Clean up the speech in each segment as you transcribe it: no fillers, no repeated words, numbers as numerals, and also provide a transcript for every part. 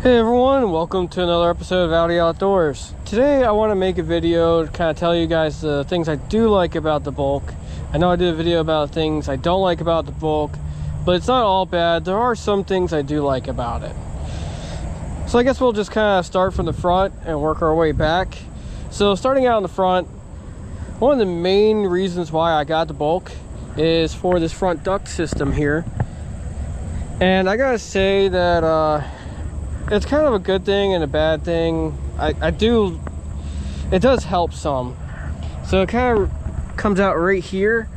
Hey everyone, welcome to another episode of Audi Outdoors. Today I want to make a video to kind of tell you guys the things I do like about the Bülk. I know I did a video about things I don't like about the Bülk, but it's not all bad. There are some things I do like about it. So I guess we'll just kind of start from the front and work our way back. So starting out in the front, one of the main reasons why I got the Bülk is for this front duct system here. And I gotta say that it's kind of a good thing and a bad thing. It does help some. So it kind of comes out right here.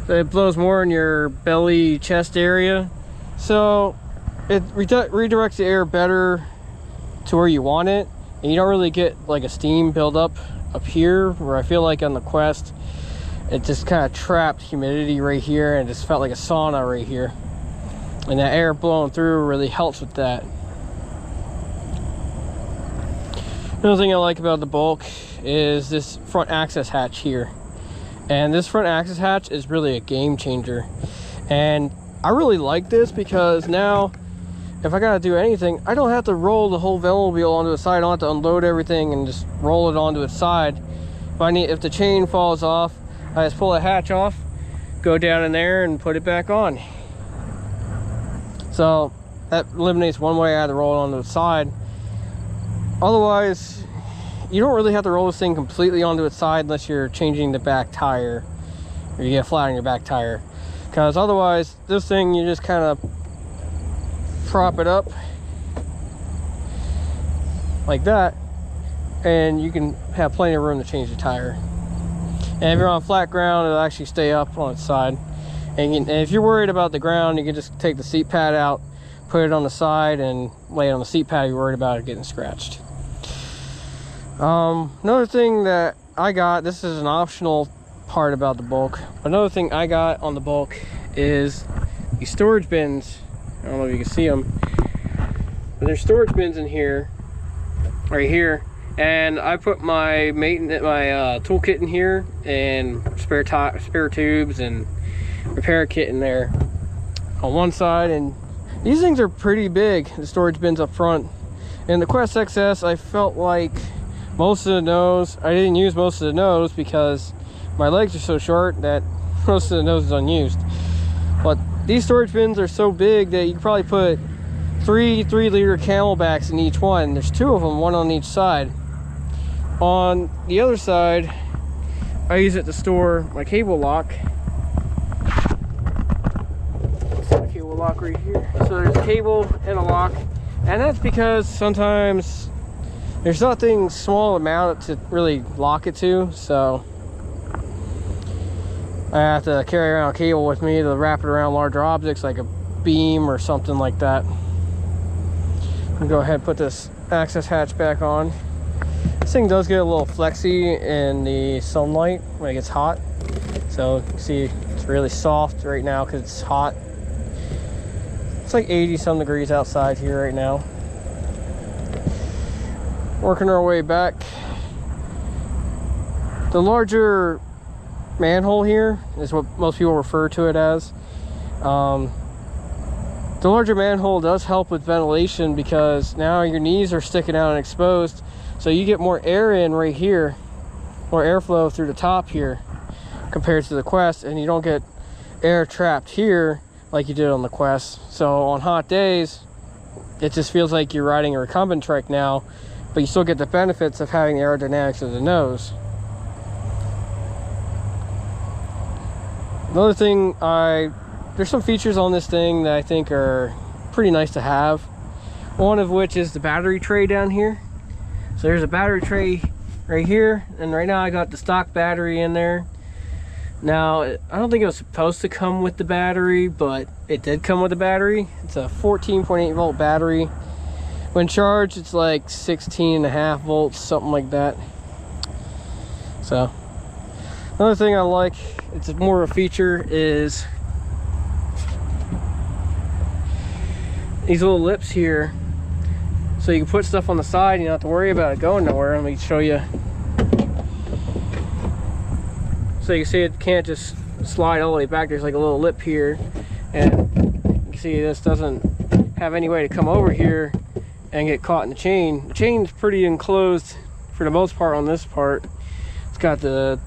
It blows more in your belly, chest area. So it redirects the air better to where you want it. And you don't really get like a steam buildup up here, where I feel like on the Quest, it just kind of trapped humidity right here and it just felt like a sauna right here. And that air blowing through really helps with that. Another thing I like about the Bülk is this front access hatch here. And this front access hatch is really a game changer. And I really like this because now if I gotta do anything, I don't have to roll the whole Velomobile onto the side. I don't have to unload everything and just roll it onto its side. If the chain falls off, I just pull the hatch off, go down in there and put it back on. So that eliminates one way I had to roll it onto the side. Otherwise, you don't really have to roll this thing completely onto its side unless you're changing the back tire or you get flat on your back tire. Because otherwise, this thing, you just kind of prop it up like that and you can have plenty of room to change the tire. And if you're on flat ground, it'll actually stay up on its side. And if you're worried about the ground, you can just take the seat pad out, put it on the side and lay it on the seat pad if you're worried about it getting scratched. Another thing that I got, this is an optional part about the Bülk. Another thing I got on the Bülk is these storage bins. I don't know if you can see them, but there's storage bins in here, right here. And I put my toolkit in here and spare tubes and repair kit in there on one side. And these things are pretty big, the storage bins up front. In the Quest XS, I felt like most of the nose, I didn't use most of the nose because my legs are so short that most of the nose is unused. But these storage bins are so big that you can probably put three 3-liter Camelbacks in each one. There's 2 of them, one on each side. On the other side, I use it to store my cable lock. Lock right here. So there's a cable and a lock, and that's because sometimes there's nothing small amount to really lock it to, so I have to carry around a cable with me to wrap it around larger objects like a beam or something like that. I'll go ahead and put this access hatch back on. This thing does get a little flexy in the sunlight when it gets hot, so you can see it's really soft right now because it's hot. It's like 80 some degrees outside here right now. Working our way back. The larger manhole here is what most people refer to it as. The larger manhole does help with ventilation because now your knees are sticking out and exposed, so you get more air in right here, more airflow through the top here compared to the Quest, and you don't get air trapped here like you did on the Quest. So on hot days, it just feels like you're riding a recumbent trike now, but you still get the benefits of having the aerodynamics of the nose. Another thing, there's some features on this thing that I think are pretty nice to have. One of which is the battery tray down here. So there's a battery tray right here, and right now I got the stock battery in there. Now, I don't think it was supposed to come with the battery, but it did come with the battery. It's a 14.8 volt battery. When charged, it's like 16.5 volts, something like that. So, another thing I like, it's more of a feature, is these little lips here. So you can put stuff on the side, you don't have to worry about it going nowhere. Let me show you. So you can see it can't just slide all the way back. There's like a little lip here, and you can see this doesn't have any way to come over here and get caught in the chain. The chain's pretty enclosed for the most part on this part. It's got the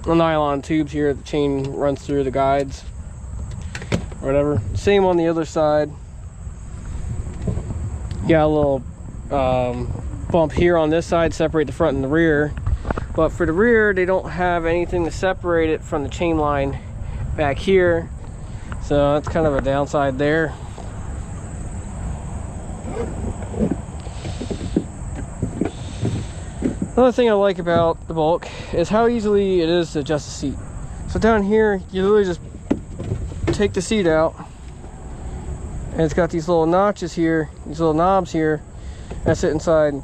nylon tubes here. The chain runs through the guides or whatever. Same on the other side. You got a little bump here on this side, separate the front and the rear. But for the rear, they don't have anything to separate it from the chain line back here. So that's kind of a downside there. Another thing I like about the Bülk is how easily it is to adjust the seat. So down here, you literally just take the seat out, and it's got these little notches here, these little knobs here that sit inside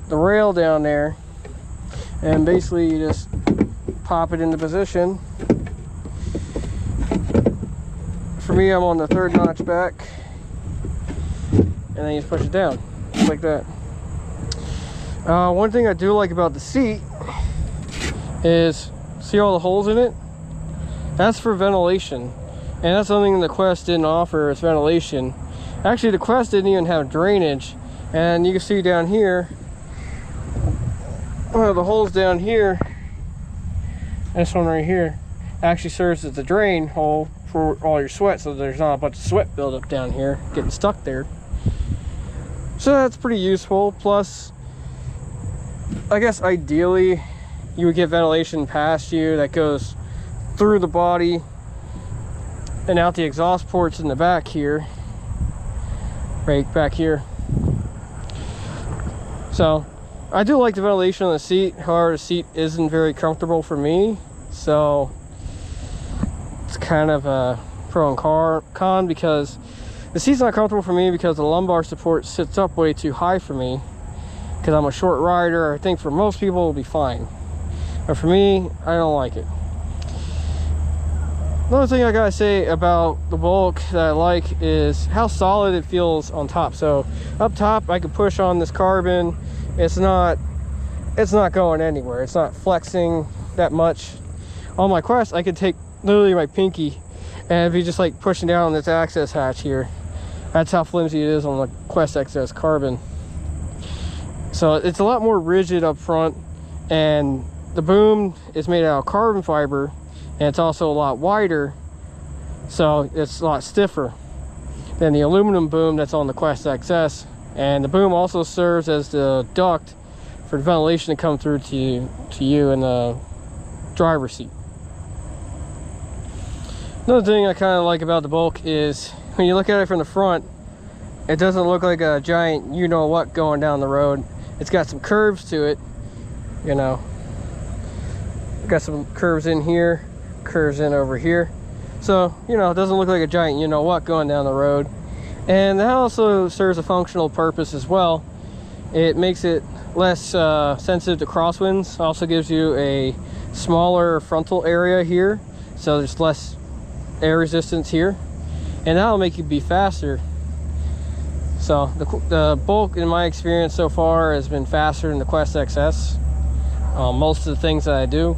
the rail down there, and basically you just pop it into position. For me, I'm on the third notch back, and then you just push it down just like that. One thing I do like about the seat is, see all the holes in it? That's for ventilation, and that's something the Quest didn't offer, is ventilation. Actually, the Quest didn't even have drainage, and you can see down here, one of the holes down here, this one right here, actually serves as the drain hole for all your sweat, so there's not a bunch of sweat buildup down here getting stuck there. So that's pretty useful. Plus, I guess ideally you would get ventilation past you that goes through the body and out the exhaust ports in the back here, right back here. So I do like the ventilation on the seat. However, the seat isn't very comfortable for me, so it's kind of a pro and con, because the seat's not comfortable for me because the lumbar support sits up way too high for me, because I'm a short rider. I think for most people it'll be fine, but for me, I don't like it. Another thing I gotta say about the Bülk that I like is how solid it feels on top. So up top, I can push on this carbon. It's not going anywhere. It's not flexing that much. On my Quest, I could take literally my pinky and be just like pushing down on this access hatch here. That's how flimsy it is on the Quest XS carbon. So it's a lot more rigid up front, and the boom is made out of carbon fiber, and it's also a lot wider, so it's a lot stiffer than the aluminum boom that's on the Quest XS. And the boom also serves as the duct for the ventilation to come through to you in the driver's seat. Another thing I kind of like about the Bülk is when you look at it from the front, it doesn't look like a giant you-know-what going down the road. It's got some curves to it, you know. Got some curves in here, curves in over here. So, you know, it doesn't look like a giant you-know-what going down the road. And that also serves a functional purpose as well. It makes it less sensitive to crosswinds. Also gives you a smaller frontal area here, so there's less air resistance here, and that'll make you be faster. So the Bülk, in my experience so far, has been faster than the Quest XS. Most of the things that I do.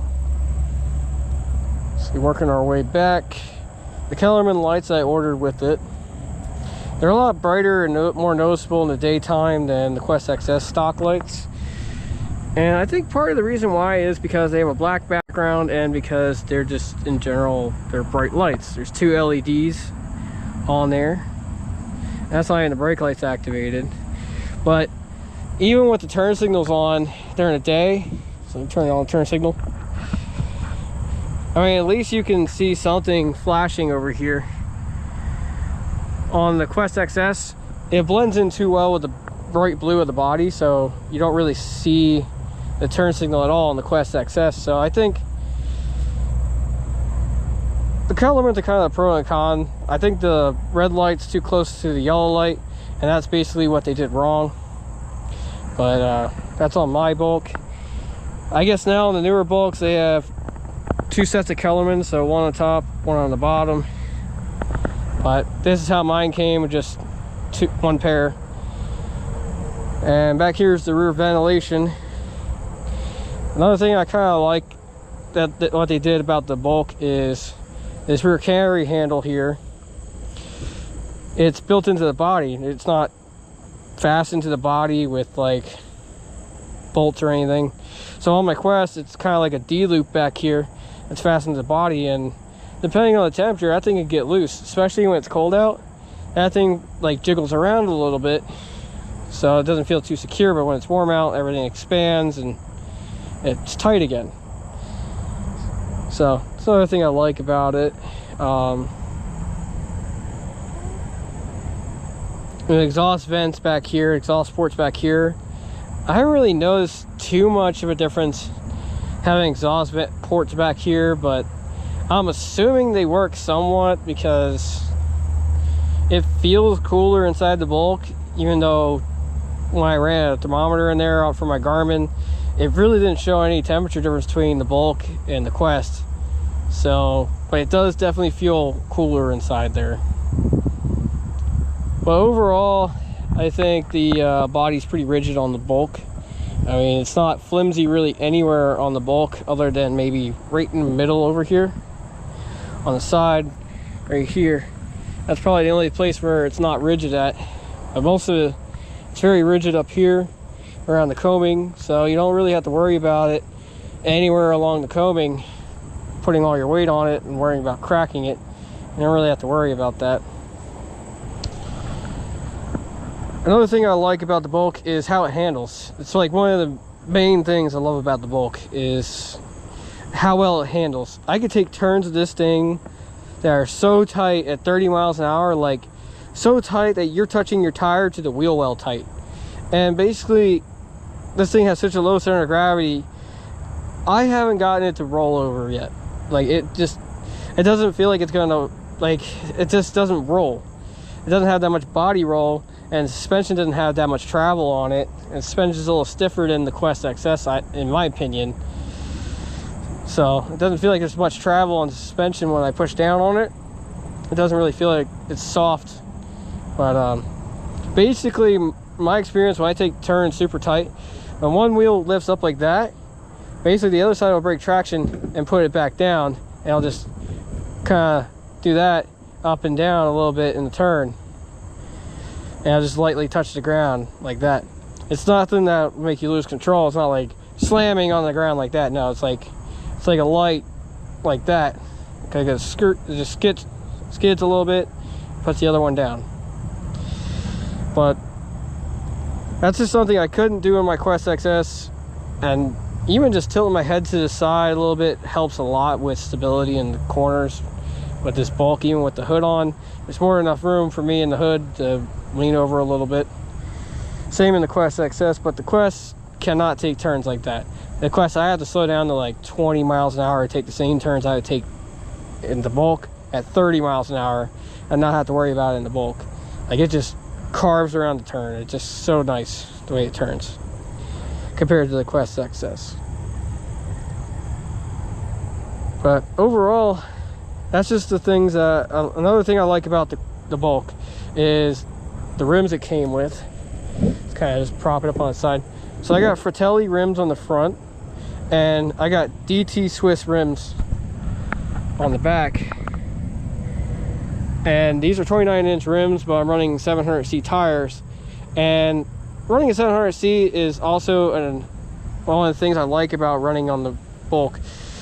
So we're working our way back. The Kellerman lights I ordered with it, they're a lot brighter and more noticeable in the daytime than the Quest XS stock lights. And I think part of the reason why is because they have a black background, and because they're just, in general, they're bright lights. There's 2 LEDs on there. That's not even the brake lights activated. But even with the turn signals on during the day, so I'm turning on turn signal, I mean, at least you can see something flashing over here. On the Quest XS, it blends in too well with the bright blue of the body, so you don't really see the turn signal at all on the Quest XS. So I think the Kellermans are kind of the pro and con. I think the red light's too close to the yellow light, and that's basically what they did wrong. But that's on my Bülk. I guess now on the newer Bülks, they have 2 sets of Kellermans, so one on top, one on the bottom. But this is how mine came, with just one pair. And back here's the rear ventilation. Another thing I kind of like that what they did about the Bülk is this rear carry handle here. It's built into the body. It's not fastened to the body with like bolts or anything. So on my Quest, it's kind of like a D-loop back here. It's fastened to the body, and depending on the temperature, that thing can get loose, especially when it's cold out. That thing like jiggles around a little bit, so it doesn't feel too secure, but when it's warm out, everything expands and it's tight again. So that's another thing I like about it. The exhaust vents back here, exhaust ports back here, I haven't really noticed too much of a difference having exhaust vent ports back here, but I'm assuming they work somewhat because it feels cooler inside the Bulk, even though when I ran a thermometer in there out for my Garmin, it really didn't show any temperature difference between the Bulk and the Quest. So, but it does definitely feel cooler inside there. But overall, I think the body's pretty rigid on the Bulk. I mean, it's not flimsy really anywhere on the Bulk other than maybe right in the middle over here. On the side, right here. That's probably the only place where it's not rigid at. But most of it, it's very rigid up here around the combing, so you don't really have to worry about it anywhere along the combing, putting all your weight on it and worrying about cracking it. You don't really have to worry about that. Another thing I like about the Bulk is how it handles. It's like one of the main things I love about the Bulk is how well it handles. I could take turns of this thing that are so tight at 30 miles an hour, like so tight that you're touching your tire to the wheel well tight. And basically, this thing has such a low center of gravity, I haven't gotten it to roll over yet. Like it doesn't feel like it's gonna, like, it just doesn't roll. It doesn't have that much body roll, and the suspension doesn't have that much travel on it, and the suspension is a little stiffer than the Quest XS, in my opinion. So it doesn't feel like there's much travel on the suspension when I push down on it. It doesn't really feel like it's soft. But basically, my experience, when I take turns super tight, when one wheel lifts up like that, basically the other side will break traction and put it back down, and I'll just kind of do that up and down a little bit in the turn, and I'll just lightly touch the ground like that. It's nothing that will make you lose control. It's not like slamming on the ground like that. No, it's like a light like that. Okay, a skirt, it just skids a little bit, puts the other one down. But that's just something I couldn't do in my Quest XS, and even just tilting my head to the side a little bit helps a lot with stability in the corners. With this Bulk, even with the hood on, there's more than enough room for me in the hood to lean over a little bit. Same in the Quest XS, but the Quest cannot take turns like that. The Quest, I have to slow down to like 20 miles an hour to take the same turns I would take in the Bulk at 30 miles an hour and not have to worry about it in the Bulk. Like, it just carves around the turn. It's just so nice the way it turns compared to the Quest XS. But overall, that's just the things that another thing I like about the Bulk is the rims it came with. It's kind of just prop it up on the side. So I got Fratelli rims on the front, and I got DT Swiss rims on the back. And these are 29-inch rims, but I'm running 700C tires. And running a 700C is also one of the things I like about running on the Bulk,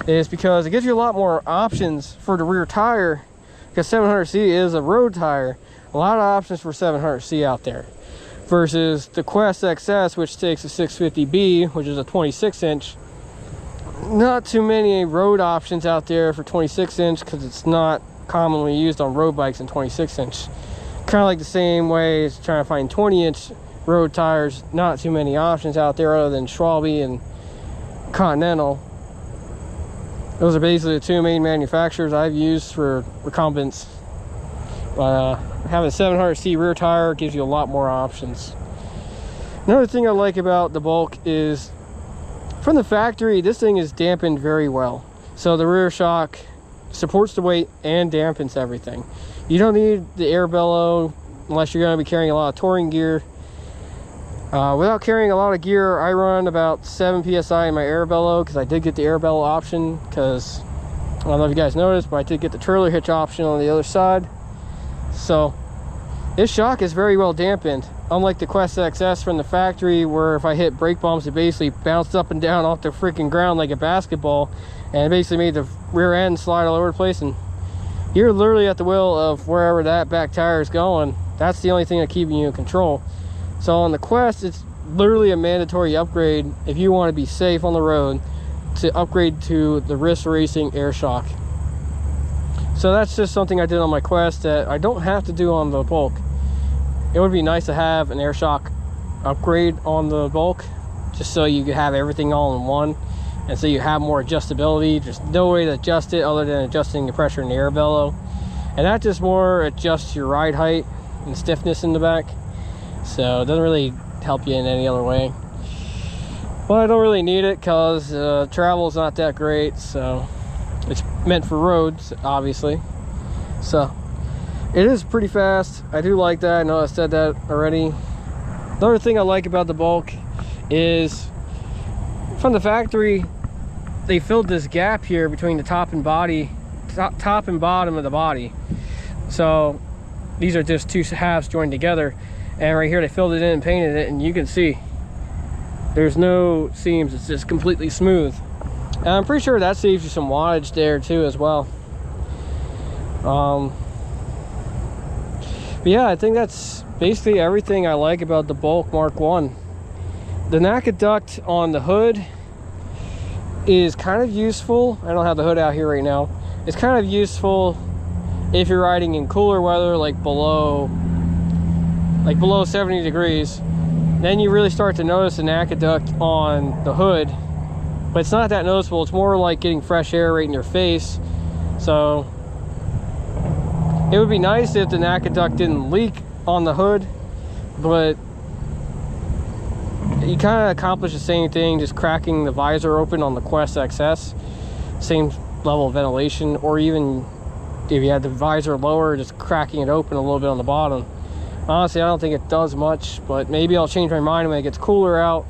is because it gives you a lot more options for the rear tire, because 700C is a road tire. A lot of options for 700C out there versus the Quest XS, which takes a 650B, which is a 26-inch. Not too many road options out there for 26-inch because it's not commonly used on road bikes in 26-inch. Kind of like the same way as trying to find 20-inch road tires. Not too many options out there other than Schwalbe and Continental. Those are basically the two main manufacturers I've used for recumbents. Having a 700C rear tire gives you a lot more options. Another thing I like about the Bulk is, from the factory, this thing is dampened very well. So the rear shock supports the weight and dampens everything. You don't need the air bellow unless you're going to be carrying a lot of touring gear. Without carrying a lot of gear, I run about 7 psi in my air bellow, because I did get the air bellow option, because I don't know if you guys noticed, but I did get the trailer hitch option on the other side. So This shock is very well dampened, unlike the Quest XS from the factory, where if I hit brake bumps, it basically bounced up and down off the freaking ground like a basketball, and it basically made the rear end slide all over the place. And you're literally at the will of wherever that back tire is going. That's the only thing that's keeping you in control. So on the Quest, it's literally a mandatory upgrade if you want to be safe on the road, to upgrade to the Risk Racing air shock. So that's just something I did on my Quest that I don't have to do on the Bulk. It would be nice to have an air shock upgrade on the Bulk, just so you could have everything all in one, and so you have more adjustability. There's no way to adjust it other than adjusting the pressure in the air bellow, and that just more adjusts your ride height and stiffness in the back. So it doesn't really help you in any other way. Well, I don't really need it because travel is not that great, so it's meant for roads, obviously. So it is pretty fast. I do like that. I know I said that already. Another thing I like about the Bulk is from the factory, they filled this gap here between the top and bottom of the body. So these are just two halves joined together, and right here they filled it in and painted it, and you can see there's no seams. It's just completely smooth, and I'm pretty sure that saves you some wattage there too as well. But yeah, I think that's basically everything I like about the Bulk Mark 1. The NACA duct on the hood is kind of useful. I don't have the hood out here right now. It's kind of useful if you're riding in cooler weather, like below 70 degrees. Then you really start to notice the NACA duct on the hood, but it's not that noticeable. It's more like getting fresh air right in your face. So it would be nice if the NACA duct didn't leak on the hood, but you kind of accomplish the same thing just cracking the visor open on the Quest XS. Same level of ventilation, or even if you had the visor lower, just cracking it open a little bit on the bottom. Honestly, I don't think it does much, but maybe I'll change my mind when it gets cooler out,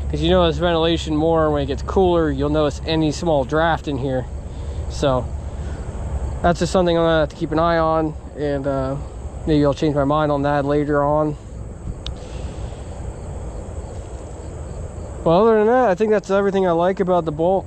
because you notice ventilation more when it gets cooler. You'll notice any small draft in here. So that's just something I'm gonna have to keep an eye on, and maybe I'll change my mind on that later on. Well, other than that, I think that's everything I like about the Bulk.